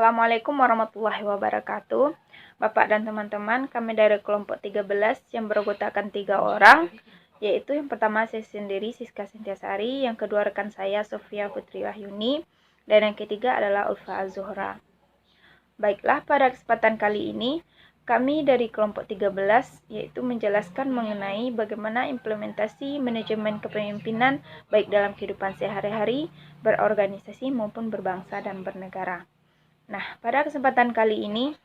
Assalamualaikum warahmatullahi wabarakatuh. Bapak dan teman-teman, kami dari kelompok 13 yang beranggotakan 3 orang, yaitu yang pertama saya sendiri, Siska Sintiasari, yang kedua rekan saya, Sofia Putri Wahyuni, dan yang ketiga adalah Ulfa Az-Zuhra. Baiklah, pada kesempatan kali ini, kami dari kelompok 13 yaitu menjelaskan mengenai bagaimana implementasi manajemen kepemimpinan baik dalam kehidupan sehari-hari, berorganisasi maupun berbangsa dan bernegara. Nah, pada kesempatan kali ini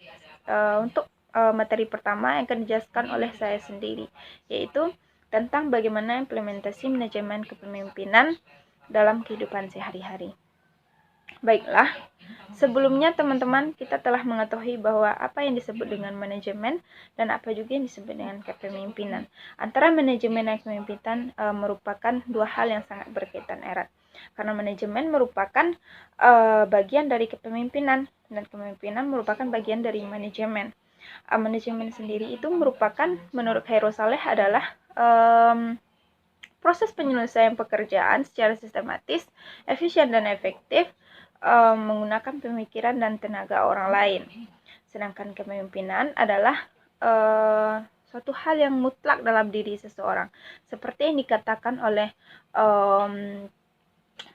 untuk materi pertama yang akan dijelaskan oleh saya sendiri, yaitu tentang bagaimana implementasi manajemen kepemimpinan dalam kehidupan sehari-hari. Baiklah, sebelumnya teman-teman kita telah mengetahui bahwa apa yang disebut dengan manajemen dan apa juga yang disebut dengan kepemimpinan. Antara manajemen dan kepemimpinan merupakan dua hal yang sangat berkaitan erat. Karena manajemen merupakan bagian dari kepemimpinan dan kepemimpinan merupakan bagian dari manajemen. Manajemen sendiri itu merupakan, menurut Khairul Saleh, adalah proses penyelesaian pekerjaan secara sistematis, efisien dan efektif menggunakan pemikiran dan tenaga orang lain. Sedangkan kepemimpinan adalah suatu hal yang mutlak dalam diri seseorang. Seperti yang dikatakan oleh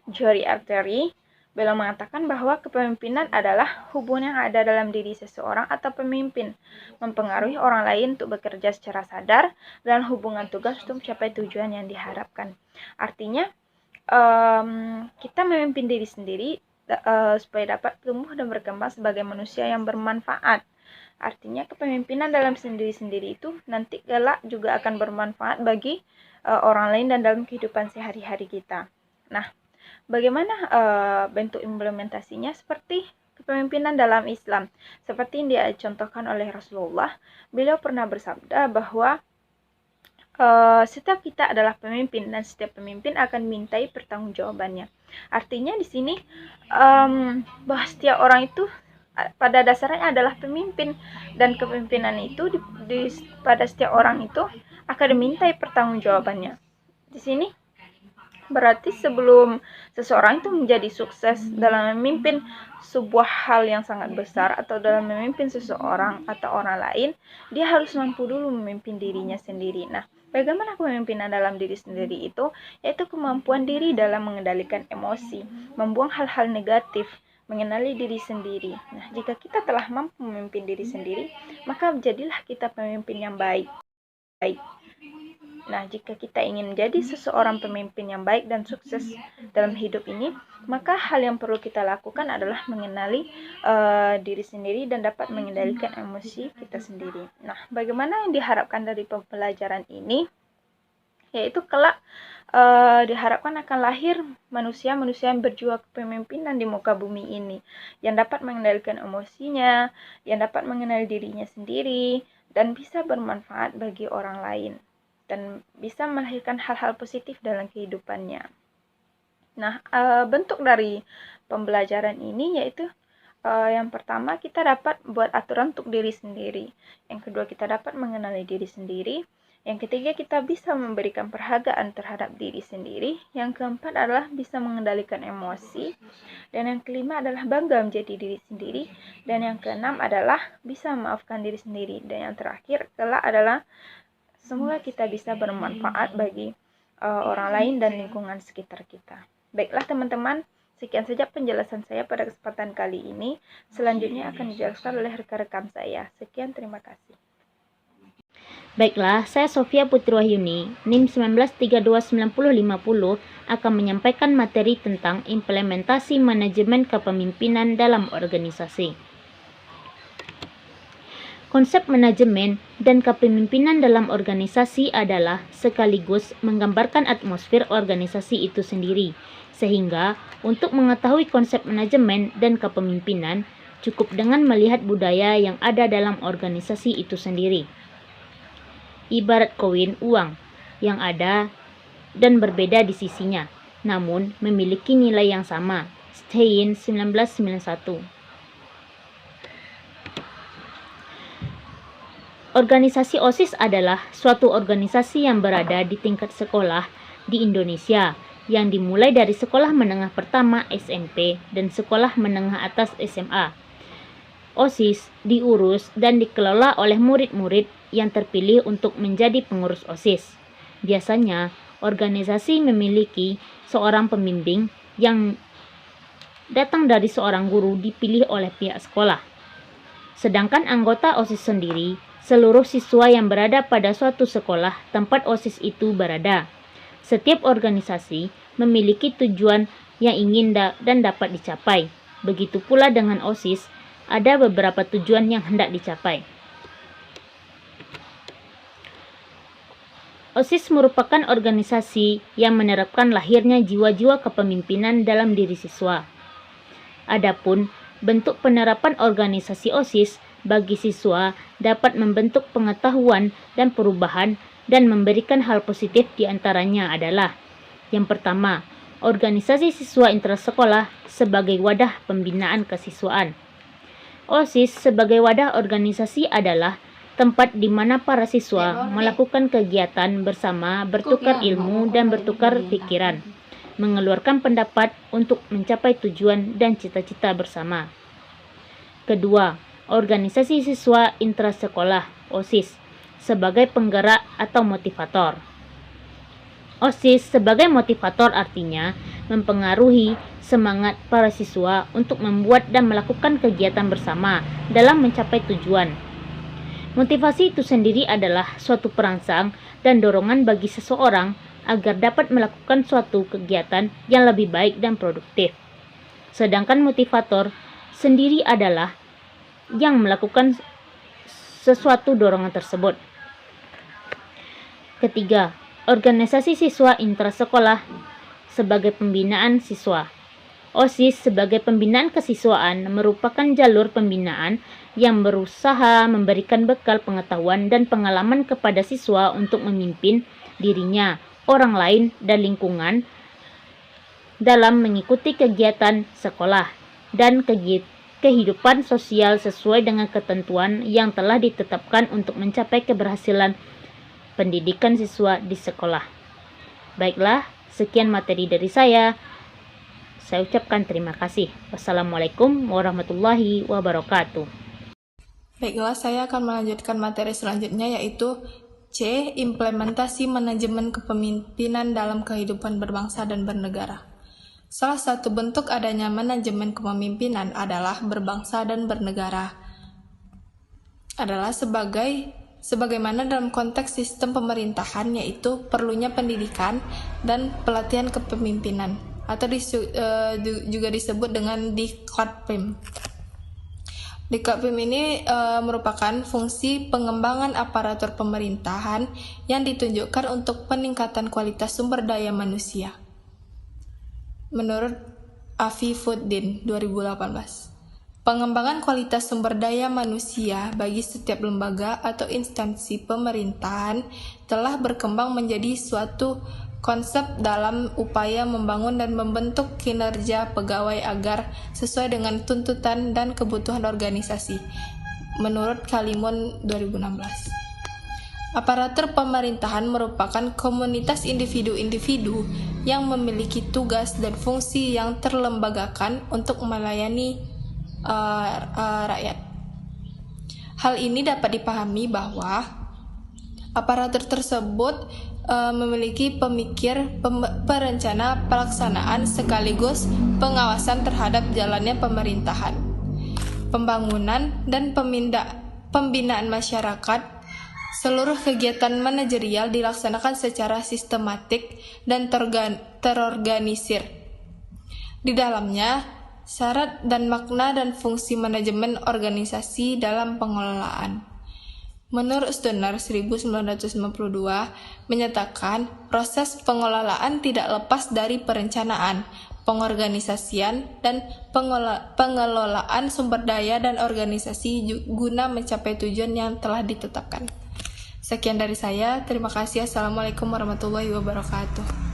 Jory Arteri, beliau mengatakan bahwa kepemimpinan adalah hubungan yang ada dalam diri seseorang atau pemimpin, mempengaruhi orang lain untuk bekerja secara sadar dan hubungan tugas untuk mencapai tujuan yang diharapkan. Artinya, kita memimpin diri sendiri supaya dapat tumbuh dan berkembang sebagai manusia yang bermanfaat. Artinya kepemimpinan dalam sendiri-sendiri itu nanti kelak juga akan bermanfaat bagi orang lain dan dalam kehidupan sehari-hari kita. Nah, bagaimana bentuk implementasinya? Seperti kepemimpinan dalam Islam. Seperti yang dicontohkan oleh Rasulullah, beliau pernah bersabda bahwa setiap kita adalah pemimpin dan setiap pemimpin akan mintai pertanggungjawabannya. Artinya di sini bahwa setiap orang itu pada dasarnya adalah pemimpin dan kepemimpinan itu pada setiap orang itu akan dimintai pertanggungjawabannya. Di sini berarti sebelum seseorang itu menjadi sukses dalam memimpin sebuah hal yang sangat besar atau dalam memimpin seseorang atau orang lain, dia harus mampu dulu memimpin dirinya sendiri. Nah, bagaimana kepemimpinan dalam diri sendiri itu? Yaitu kemampuan diri dalam mengendalikan emosi, membuang hal-hal negatif, mengenali diri sendiri. Nah, jika kita telah mampu memimpin diri sendiri, maka jadilah kita pemimpin yang baik. Nah, jika kita ingin menjadi seseorang pemimpin yang baik dan sukses dalam hidup ini, maka hal yang perlu kita lakukan adalah mengenali diri sendiri dan dapat mengendalikan emosi kita sendiri. Nah, bagaimana yang diharapkan dari pembelajaran ini? Yaitu kelak diharapkan akan lahir manusia-manusia yang berjiwa kepemimpinan di muka bumi ini, yang dapat mengendalikan emosinya, yang dapat mengenali dirinya sendiri, dan bisa bermanfaat bagi orang lain, dan bisa melahirkan hal-hal positif dalam kehidupannya. Nah, bentuk dari pembelajaran ini yaitu yang pertama, kita dapat buat aturan untuk diri sendiri. Yang kedua, kita dapat mengenali diri sendiri. Yang ketiga, kita bisa memberikan perhargaan terhadap diri sendiri. Yang keempat adalah bisa mengendalikan emosi. Dan yang kelima adalah bangga menjadi diri sendiri. Dan yang keenam adalah bisa memaafkan diri sendiri. Dan yang terakhir kelak adalah semoga kita bisa bermanfaat bagi orang lain dan lingkungan sekitar kita. Baiklah teman-teman, sekian saja penjelasan saya pada kesempatan kali ini. Selanjutnya akan dijelaskan oleh rekan-rekan saya. Sekian, terima kasih. Baiklah, saya Sofia Putri Wahyuni, NIM 19329050 akan menyampaikan materi tentang implementasi manajemen kepemimpinan dalam organisasi. Konsep manajemen dan kepemimpinan dalam organisasi adalah sekaligus menggambarkan atmosfer organisasi itu sendiri, sehingga untuk mengetahui konsep manajemen dan kepemimpinan cukup dengan melihat budaya yang ada dalam organisasi itu sendiri. Ibarat koin uang yang ada dan berbeda di sisinya, namun memiliki nilai yang sama. Stein 1991. Organisasi OSIS adalah suatu organisasi yang berada di tingkat sekolah di Indonesia yang dimulai dari sekolah menengah pertama SMP dan sekolah menengah atas SMA. OSIS diurus dan dikelola oleh murid-murid yang terpilih untuk menjadi pengurus OSIS. Biasanya, organisasi memiliki seorang pembimbing yang datang dari seorang guru dipilih oleh pihak sekolah. Sedangkan anggota OSIS sendiri, seluruh siswa yang berada pada suatu sekolah tempat OSIS itu berada. Setiap organisasi memiliki tujuan yang ingin dan dapat dicapai. Begitu pula dengan OSIS, ada beberapa tujuan yang hendak dicapai. OSIS merupakan organisasi yang menerapkan lahirnya jiwa-jiwa kepemimpinan dalam diri siswa. Adapun bentuk penerapan organisasi OSIS bagi siswa dapat membentuk pengetahuan dan perubahan dan memberikan hal positif diantaranya adalah: yang pertama, organisasi siswa intrasekolah sebagai wadah pembinaan kesiswaan. OSIS sebagai wadah organisasi adalah tempat di mana para siswa melakukan kegiatan bersama, bertukar ilmu dan bertukar pikiran, mengeluarkan pendapat untuk mencapai tujuan dan cita-cita bersama. Kedua, organisasi siswa intrasekolah OSIS sebagai penggerak atau motivator. OSIS sebagai motivator artinya mempengaruhi semangat para siswa untuk membuat dan melakukan kegiatan bersama dalam mencapai tujuan. Motivasi itu sendiri adalah suatu perangsang dan dorongan bagi seseorang agar dapat melakukan suatu kegiatan yang lebih baik dan produktif. Sedangkan motivator sendiri adalah yang melakukan sesuatu dorongan tersebut. Ketiga, organisasi siswa intrasekolah sebagai pembinaan siswa. OSIS sebagai pembinaan kesiswaan merupakan jalur pembinaan yang berusaha memberikan bekal pengetahuan dan pengalaman kepada siswa untuk memimpin dirinya, orang lain, dan lingkungan dalam mengikuti kegiatan sekolah dan kehidupan sosial sesuai dengan ketentuan yang telah ditetapkan untuk mencapai keberhasilan pendidikan siswa di sekolah. Baiklah, sekian materi dari saya. Saya ucapkan terima kasih. Wassalamualaikum warahmatullahi wabarakatuh. Baiklah, saya akan melanjutkan materi selanjutnya, yaitu C. Implementasi manajemen kepemimpinan dalam kehidupan berbangsa dan bernegara. Salah satu bentuk adanya manajemen kepemimpinan adalah berbangsa dan bernegara. Adalah sebagaimana dalam konteks sistem pemerintahan, yaitu perlunya pendidikan dan pelatihan kepemimpinan, atau juga disebut dengan Diklatpim. Diklatpim ini merupakan fungsi pengembangan aparatur pemerintahan yang ditunjukkan untuk peningkatan kualitas sumber daya manusia. Menurut Afifuddin 2018, pengembangan kualitas sumber daya manusia bagi setiap lembaga atau instansi pemerintahan telah berkembang menjadi suatu konsep dalam upaya membangun dan membentuk kinerja pegawai agar sesuai dengan tuntutan dan kebutuhan organisasi. Menurut Kalimun 2016, aparatur pemerintahan merupakan komunitas individu-individu yang memiliki tugas dan fungsi yang terlembagakan untuk melayani rakyat. Hal ini dapat dipahami bahwa aparatur tersebut memiliki pemikir, perencana, pelaksanaan sekaligus pengawasan terhadap jalannya pemerintahan, pembangunan dan pembinaan masyarakat. Seluruh kegiatan manajerial dilaksanakan secara sistematik dan terorganisir. Di dalamnya, syarat dan makna dan fungsi manajemen organisasi dalam pengelolaan. Menurut Stunner 1992 menyatakan proses pengelolaan tidak lepas dari perencanaan, pengorganisasian, dan pengelolaan sumber daya dan organisasi guna mencapai tujuan yang telah ditetapkan. Sekian dari saya, terima kasih. Assalamualaikum warahmatullahi wabarakatuh.